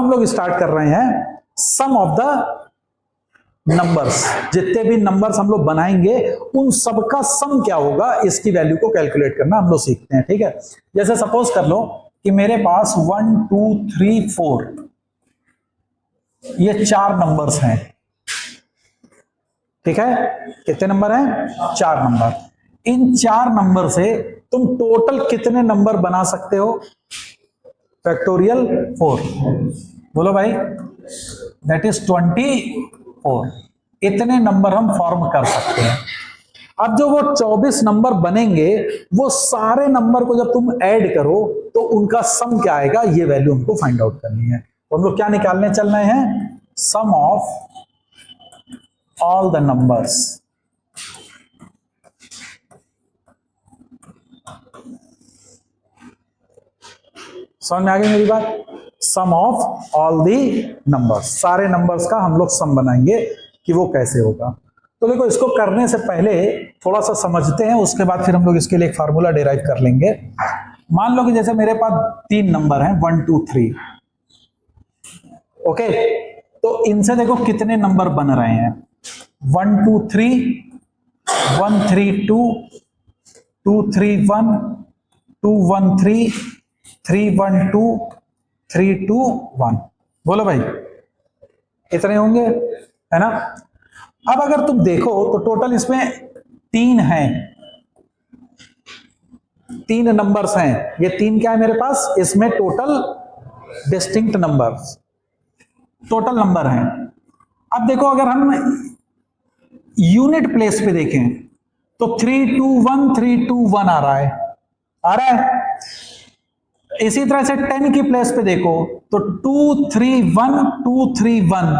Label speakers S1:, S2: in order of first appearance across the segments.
S1: हम लोग स्टार्ट कर रहे हैं सम ऑफ द नंबर्स। जितने भी नंबर्स हम लोग बनाएंगे उन सबका सम क्या होगा, इसकी वैल्यू को कैलकुलेट करना हम लोग सीखते हैं। ठीक है, जैसे सपोज कर लो कि मेरे पास 1 2 3 4 ये 4 नंबर्स हैं। ठीक है, कितने नंबर हैं? 4 नंबर। इन 4 नंबर से तुम टोटल कितने नंबर बना सकते हो? फैक्टोरियल 4। बोलो भाई, दैट इज 24। इतने नंबर हम फॉर्म कर सकते हैं। अब जो वो 24 नंबर बनेंगे, वो सारे नंबर को जब तुम ऐड करो तो उनका सम क्या आएगा, ये वैल्यू हमको फाइंड आउट करनी है। तो हम लोग क्या निकालने चल रहे हैं? सम ऑफ ऑल द नंबर्स। समझ में आ गई मेरी बात? सम ऑफ ऑल दी नंबर्स, सारे नंबर्स का हम लोग सम बनाएंगे कि वो कैसे होगा। तो देखो, इसको करने से पहले थोड़ा सा समझते हैं, उसके बाद फिर हम लोग इसके लिए एक फार्मूला डिराइव कर लेंगे। मान लो कि जैसे मेरे पास 3 नंबर हैं 1 2 3। ओके, तो इनसे देखो कितने नंबर बन रहे हैं। 1 2 3, 1 3 2, 2 3 1, 2 1 3, 3 1 2, 3 2 1। बोलो भाई, इतने होंगे, है ना? अब अगर तुम देखो तो टोटल इसमें 3 हैं, 3 नंबर्स हैं। ये 3 क्या है मेरे पास? इसमें total distinct numbers, total number हैं। अब देखो, अगर हम यूनिट प्लेस पे देखें तो 3 2 1 3 2 1 आ रहा है, आ रहा है। इसी तरह से 10 की प्लेस पे देखो तो 2 3 1 2 3 1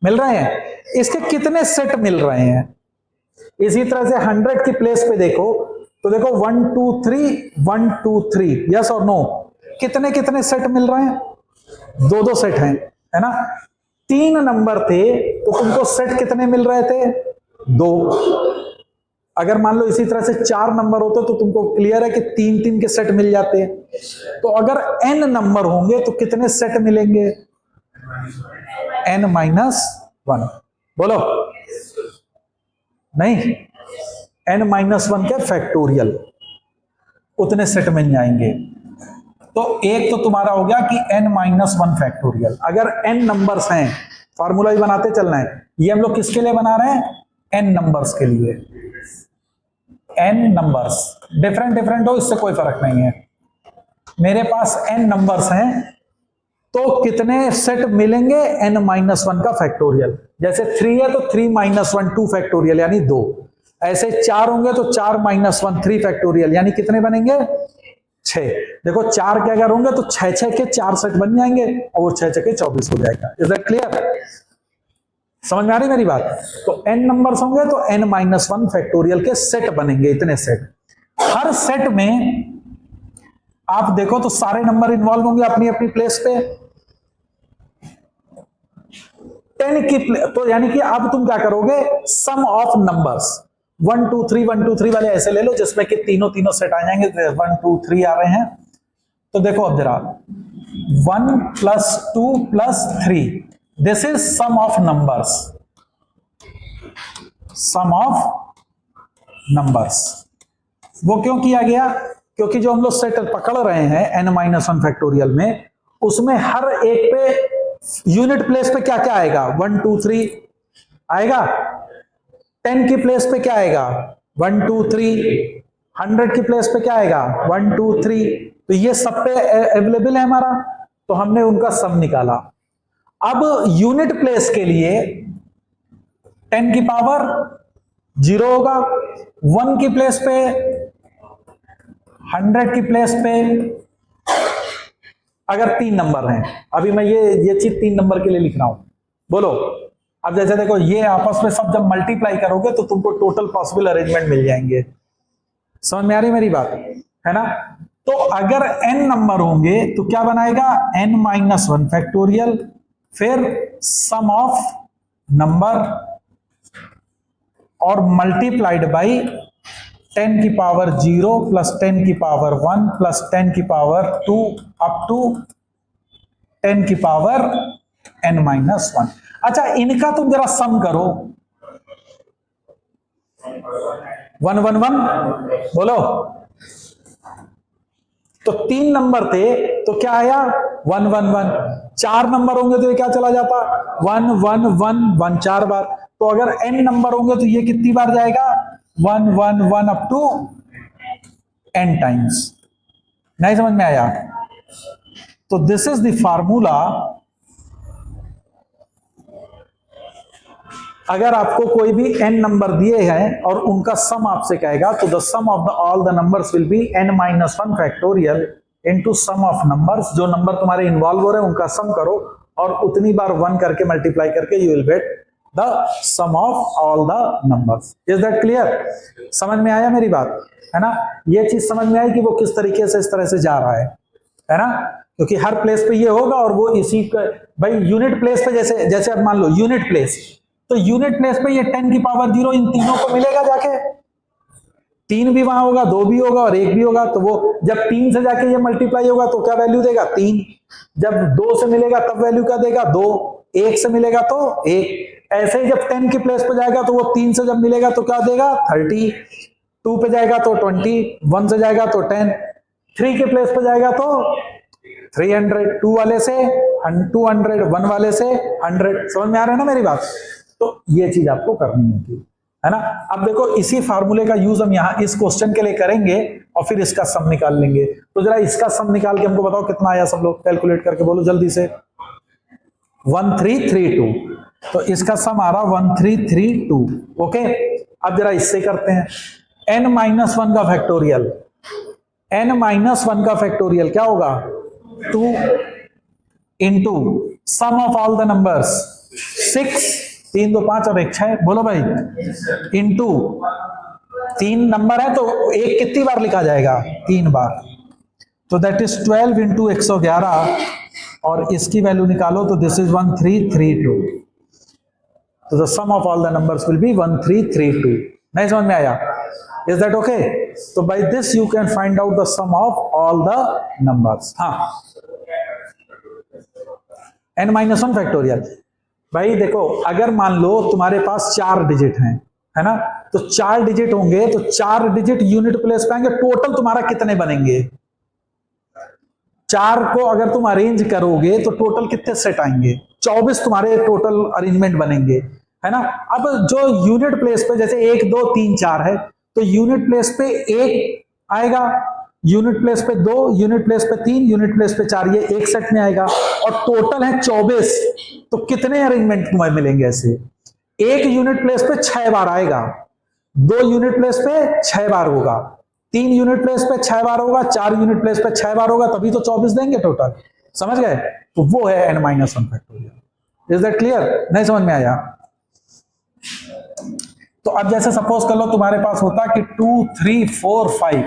S1: मिल रहे हैं। इसके कितने सेट मिल रहे हैं? इसी तरह से 100 की प्लेस पे देखो तो देखो 1 2 3 1 2 3, यस और नो, कितने कितने सेट मिल रहे हैं? 2 सेट हैं, है ना? 3 नंबर थे तो तुमको सेट कितने मिल रहे थे? 2। अगर मान लो इसी तरह से 4 नंबर होते तो तुमको क्लियर है कि 3 के सेट मिल जाते। तो अगर n नंबर होंगे तो कितने सेट मिलेंगे? n-1। बोलो, नहीं, n-1 के फैक्टोरियल, उतने सेट मिल जाएंगे। तो एक तो तुम्हारा हो गया कि n-1 फैक्टोरियल। अगर n नंबर्स हैं, फॉर्मूला ही बनाते चलना है। ये हम लोग किसके लिए बना रहे हैं? n नंबर्स के लिए। n नंबर्स डिफरेंट हो, इससे कोई फर्क नहीं है। मेरे पास n नंबर्स हैं तो कितने सेट मिलेंगे? n-1 का फैक्टोरियल। जैसे 3 है तो 3-1 2 फैक्टोरियल यानी 2। ऐसे 4 होंगे तो 4-1 3 फैक्टोरियल यानी कितने बनेंगे? 6। देखो 4 के अगर होंगे तो 6 के 4 सेट बन जाएंगे और वो 6 के 24 हो जाएगा। Is that clear? समझ में आ रही मेरी बात? तो n नंबर्स होंगे तो n-1 फैक्टोरियल के सेट बनेंगे, इतने सेट। हर सेट में आप देखो तो सारे नंबर इन्वॉल्व होंगे अपनी अपनी प्लेस पे। 10 की तो यानी कि अब तुम क्या करोगे? सम ऑफ नंबर्स 1 2 3 1 2 3 वाले ऐसे ले लो जिसमें कि तीनों सेट आ जाएंगे। 1 2 3 आ रहे हैं तो देखो अब जरा 1 + 2 + 3, this is sum of numbers. Sum of numbers वो क्यों किया गया? क्योंकि जो हम लोग सेट पकड़ रहे हैं n-1 फैक्टोरियल में, उसमें हर एक पे यूनिट प्लेस पे क्या क्या आएगा? 1 2 3 आएगा। 10 की प्लेस पे क्या आएगा? 1 2 3। 100 की प्लेस पे क्या आएगा? 1 2 3। तो ये सब पे अवेलेबल है हमारा, तो हमने उनका सम निकाला। अब यूनिट प्लेस के लिए 10 की पावर 0 होगा, 1 की प्लेस पे, 100 की प्लेस पे। अगर 3 नंबर हैं, अभी मैं ये चीज 3 नंबर के लिए लिख रहा हूं। बोलो, अब जैसे देखो ये आपस में सब जब मल्टीप्लाई करोगे तो तुमको टोटल पॉसिबल अरेंजमेंट मिल जाएंगे। समझ में आ रही मेरी बात? है ना? तो अगर n नंबर होंगे तो क्या बनाएगा? n-1 फैक्टोरियल, फिर सम ऑफ नंबर और मल्टीप्लाइड बाई 10 की पावर 0 + 10 की पावर 1 + 10 की पावर 2 अप टू 10 की पावर n-1। अच्छा, इनका तुम जरा सम करो, 1 1 1 बोलो। तो 3 नंबर थे तो क्या आया 1 1 1। 4 नंबर होंगे तो ये क्या चला जाता 1 1 1 1 4 बार। तो अगर n नंबर होंगे तो ये कितनी बार जाएगा 1 1 1 अप टू n टाइम्स। नहीं समझ में आया? तो दिस इज द फार्मूला। अगर आपको कोई भी n नंबर दिए हैं और उनका सम आपसे कहेगा तो the sum of the all the numbers will be n-1 factorial into sum of numbers. जो नंबर तुम्हारे इन्वॉल्व हो रहे हैं उनका सम करो और उतनी बार 1 करके मल्टीप्लाई करके you will get the sum of all the numbers. Is that clear? समझ में आया मेरी बात? है ना? ये चीज समझ में आई कि वो किस तरीके से इस तरह से जा रहा है ना? क्योंकि हर प्लेस पे ये होगा और वो इसी भाई यूनिट प्लेस पे जैसे जैसे अब मान लो यूनिट प्लेस, तो यूनिट प्लेस पे ये 10 की पावर 0 इन तीनों को मिलेगा जाके। 3 भी वहां होगा, 2 भी होगा और 1 भी होगा। तो वो जब 3 से जाके ये मल्टीप्लाई होगा तो क्या वैल्यू देगा 3। जब 2 से मिलेगा तब वैल्यू क्या देगा 2। 1 से मिलेगा तो 1। ऐसे ही जब 10 की प्लेस पे जाएगा तो वो 3 से जब मिलेगा तो क्या देगा 30। 2 पे जाएगा तो 20। 1 से जाएगा तो 10। 3 के प्लेस पे जाएगा तो 300। 2 वाले से 200, 1 वाले से 100। समझ में आ रहा है ना मेरी बात? तो ये चीज आपको करनी होती है ना? अब देखो इसी फार्मूले का यूज हम यहां इस क्वेश्चन के लिए करेंगे और फिर इसका सम निकाल लेंगे। तो जरा इसका सम निकाल के हमको बताओ कितना आया, सब लोग कैलकुलेट करके बोलो जल्दी से। 1332। तो इसका सम आ रहा 1332। ओके, अब जरा इससे करते हैं। n-1 का फैक्टोरियल, n-1 का फैक्टोरियल क्या होगा 2 into sum of all the numbers 6। 3 2 5 और 1 6। बोलो भाई। इंटू 3 नंबर है तो 1 कितनी बार लिखा जाएगा 3 बार। तो दैट इज 12 इंटू 111 और इसकी वैल्यू निकालो तो दिस इज 1332। तो the sum of all the numbers will be 1332। नहीं समझ में आया? Is that okay? तो by this you can find out the sum of all the numbers. हाँ, n-1 फैक्टोरियल। भाई देखो, अगर मान लो तुम्हारे पास 4 डिजिट हैं, है ना? तो 4 डिजिट होंगे तो 4 डिजिट यूनिट प्लेस पे आएंगे। टोटल तुम्हारा कितने बनेंगे? 4 को अगर तुम अरेंज करोगे तो टोटल कितने सेट आएंगे? 24 तुम्हारे टोटल अरेंजमेंट बनेंगे, है ना? अब जो यूनिट प्लेस पे जैसे 1 2 3 4 है तो यूनिट प्लेस पे 1 आएगा, यूनिट प्लेस पे 2, यूनिट प्लेस पे 3, यूनिट प्लेस पे 4, ये एक सेट में आएगा और टोटल है 24। तो कितने अरेंजमेंट तुम्हें मिलेंगे ऐसे? 1 यूनिट प्लेस पे 6 बार आएगा, 2 यूनिट प्लेस पे 6 बार होगा, 3 यूनिट प्लेस पे 6 बार होगा, 4 यूनिट प्लेस पे 6 बार होगा, तभी तो 24 देंगे टोटल। समझ गए? तो वो है n-1 factorial. Is that clear? नहीं समझ में आया? तो अब जैसे सपोज कर लो तुम्हारे पास होता कि 2 3 4 5,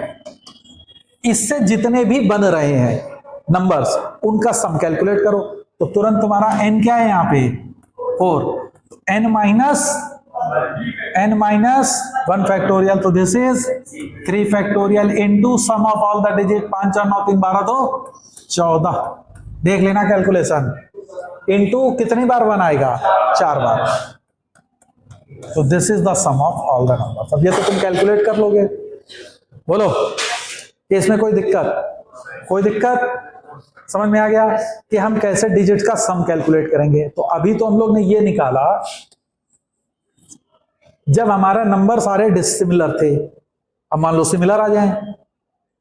S1: इससे जितने भी बन रहे हैं नंबर्स उनका सम कैलकुलेट करो। तो तुरंत तुम्हारा n क्या है यहां पे 4। n-1 फैक्टोरियल, तो this is 3 factorial into sum of all the digit. 5 4 9 3 12 तो 14। देख लेना कैलकुलेशन। इनटू कितनी बार 1 आएगा 4 बार। तो this is the sum of all the numbers. अब ये तो तुम कैलकुलेट कर लोगे। बोलो कि इसमें कोई दिक्कत? कोई दिक्कत? समझ में आ गया कि हम कैसे डिजिट का सम कैलकुलेट करेंगे? तो अभी तो हम लोग ने ये निकाला जब हमारा नंबर सारे डिसिमिलर थे। अब मान लो सिमिलर आ जाएं,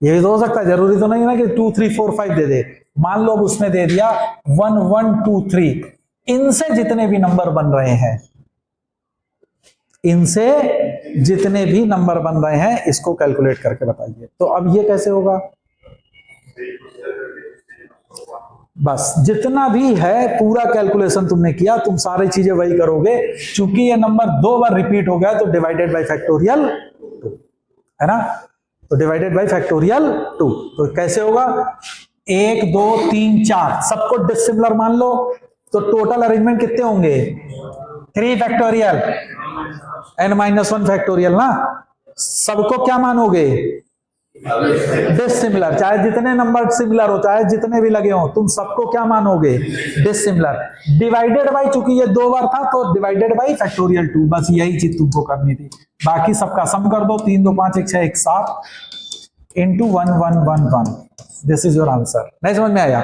S1: ये भी तो हो सकता है, जरूरी तो नहीं ना कि 2 3 4 5 दे दे। मान लो उसने दे दिया 1 1 2 3। इनसे जितने भी नंबर बन रहे हैं, इनसे जितने भी नंबर बन रहे हैं इसको कैलकुलेट करके बताइए। तो अब ये कैसे होगा? बस जितना भी है पूरा कैलकुलेशन तुमने किया, तुम सारी चीजें वही करोगे। चूंकि ये नंबर 2 बार रिपीट हो गया तो डिवाइडेड बाय फैक्टोरियल 2, है ना? तो डिवाइडेड बाय फैक्टोरियल 2। तो कैसे होगा? 1 2 3 4 सबको डिसिमिलर मान लो तो टोटल अरेंजमेंट कितने होंगे? 3 फैक्टोरियल n-1 फैक्टोरियल ना। सबको क्या मानोगे? डिसिमिलर, चाहे जितने नंबर सिमिलर हो, चाहे जितने भी लगे हो, तुम सबको क्या मानोगे? डिसिमिलर। डिवाइडेड बाई, चूंकि ये 2 बार था तो डिवाइडेड बाई फैक्टोरियल 2, बस यही चीज तुमको करनी थी। बाकी सबका सम कर दो, 3 2 5 1 6 1 7 into 1 1 1 1। This is your answer. नहीं समझ में आया?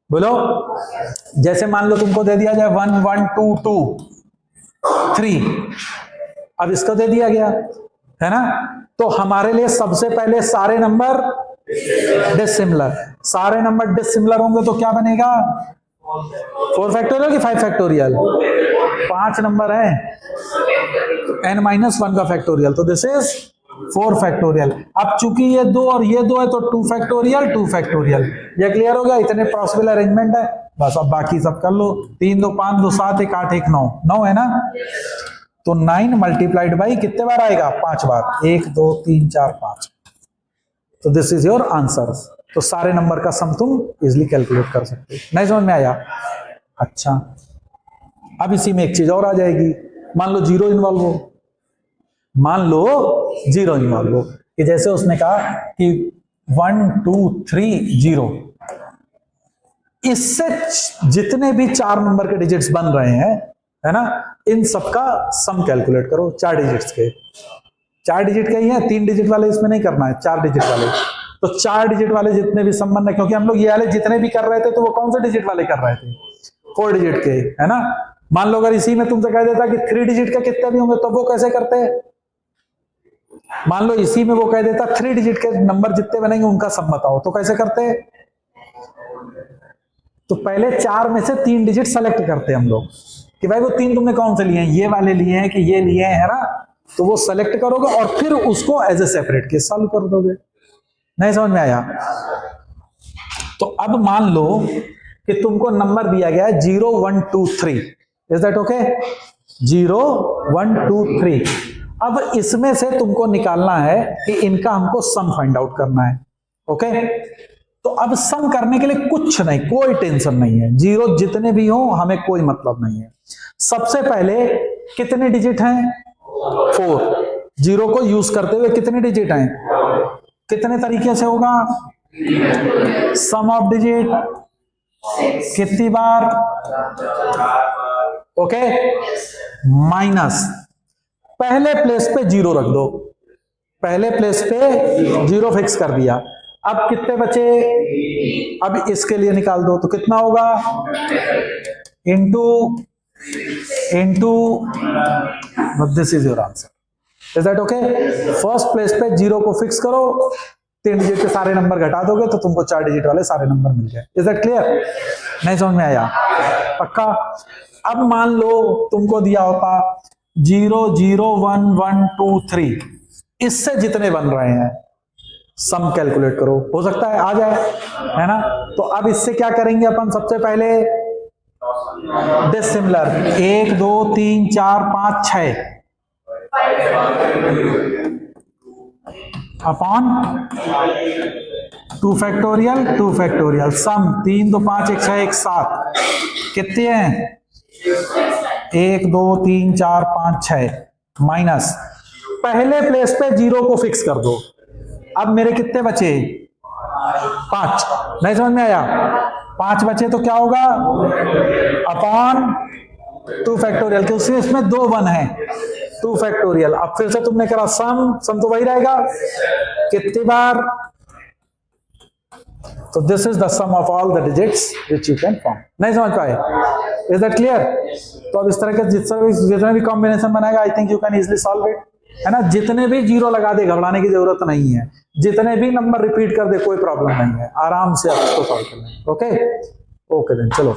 S1: बोलो। जैसे मान लो तुमको दे दिया जाए 1 1 2 2 3, अब इसको दे दिया गया है ना, तो हमारे लिए सबसे पहले सारे नंबर डिसिमिलर, सारे नंबर डिसिमिलर होंगे तो क्या बनेगा? 4 फैक्टोरियल कि 5 फैक्टोरियल? 5 नंबर है, n-1 का फैक्टोरियल, तो दिस इज 4 फैक्टोरियल। अब चूंकि ये 2 और ये 2 है तो 2 फैक्टोरियल 2 फैक्टोरियल। ये क्लियर हो गया? इतने पॉसिबल अरेंजमेंट है बस। अब बाकी सब कर लो। 3 2 5 2 7 1 8 1 9, 9 है ना, तो 9 मल्टीप्लाइड बाई कितने बार आएगा? 5 बार। 1 2 3 4 5। तो दिस इज योर आंसर। तो सारे नंबर का सम तुम इजिली कैलकुलेट कर सकते हो। नहीं समझ में आया? अच्छा, अब इसी में एक चीज और आ जाएगी। मान लो 0 इन्वॉल्व हो, मान लो 0 इन्वॉल्व हो, कि जैसे उसने कहा कि 1 2 3 0, इससे जितने भी 4 नंबर के डिजिट्स बन रहे हैं, है ना, इन सबका सम कैलकुलेट करो। 4 डिजिट्स के, 4 डिजिट के ही है, 3 डिजिट वाले इसमें नहीं करना है, 4 डिजिट वाले। तो 4 डिजिट वाले जितने भी सम बन रहे, क्योंकि हम लोग ये वाले जितने भी कर रहे थे तो वो कौन से डिजिट वाले कर रहे थे? 4 डिजिट के, है ना। मान लो अगर इसी में तुमसे कह देता कि 3 डिजिट का कितने भी होंगे, तो वो कैसे करते हैं? मान लो इसी में वो कह देता 3 डिजिट के नंबर जितने बनेंगे उनका सम बताओ, तो कैसे करते हैं? तो पहले 4 में से 3 डिजिट सेलेक्ट करते हैं हम लोग, कि भाई वो 3 तुमने कौन से लिए हैं? ये वाले लिए हैं कि ये लिए हैं, है ना। तो वो सेलेक्ट करोगे और फिर उसको as a separate case solve कर दोगे। नहीं समझ में आया? तो अब मान लो कि तुमको नंबर दिया गया है 0 1 2 3, इज दैट ओके? 0 1 2 3। अब इसमें से तुमको निकालना है कि इनका हमको सम फाइंड आउट करना है। ओके, तो अब सम करने के लिए कुछ नहीं, कोई टेंशन नहीं है। 0 जितने भी हो हमें कोई मतलब नहीं है। सबसे पहले कितने डिजिट हैं? 4। 0 को यूज करते हुए कितने डिजिट हैं? कितने तरीके से होगा? सम ऑफ डिजिट कितनी बार? ओके, माइनस पहले प्लेस पे 0 रख दो, पहले प्लेस पे 0 फिक्स कर दिया। अब कितने बचे? अब इसके लिए निकाल दो, तो कितना होगा? Into this is your answer. Is that okay? First place पे 0 को फिक्स करो, 3 डिजिट के सारे नंबर घटा दोगे तो तुमको 4 डिजिट वाले सारे नंबर मिल गए। Is that clear? नहीं समझ में आया? पक्का? अब मान लो तुमको दिया होता 0 0 1 1 2 3, इससे जितने बन रहे हैं सम कैलकुलेट करो, हो सकता है आ जाए, है ना। तो अब इससे क्या करेंगे अपन? सबसे पहले डिसिमिलर 1 2 3 4 5 6 अपॉन 2 फैक्टोरियल 2 फैक्टोरियल, सम 3 2 5 1 6 1 7, कितने हैं? 1 2 3 4 5 6, माइनस पहले प्लेस पे 0 को फिक्स कर दो। अब मेरे कितने बचे? 5। नहीं समझ में आया? 5 बचे तो क्या होगा? अपॉन 2 फैक्टोरियल, क्योंकि इसमें 2 1 है, 2 फैक्टोरियल। अब फिर से तुमने करा सम तो वही रहेगा, कितनी बार? तो this is the sum of all the digits which you can form. नहीं समझ पाए? Is that clear? तो अब इस तरह के जितने भी कॉम्बिनेशन बनाएगा, I think you can easily solve it, है ना। जितने भी 0 लगा दे, घबराने की जरूरत नहीं है। जितने भी नंबर रिपीट कर दे, कोई प्रॉब्लम नहीं है, आराम से आप इसको सॉल्व कर लेंगे। ओके ओके देन, चलो।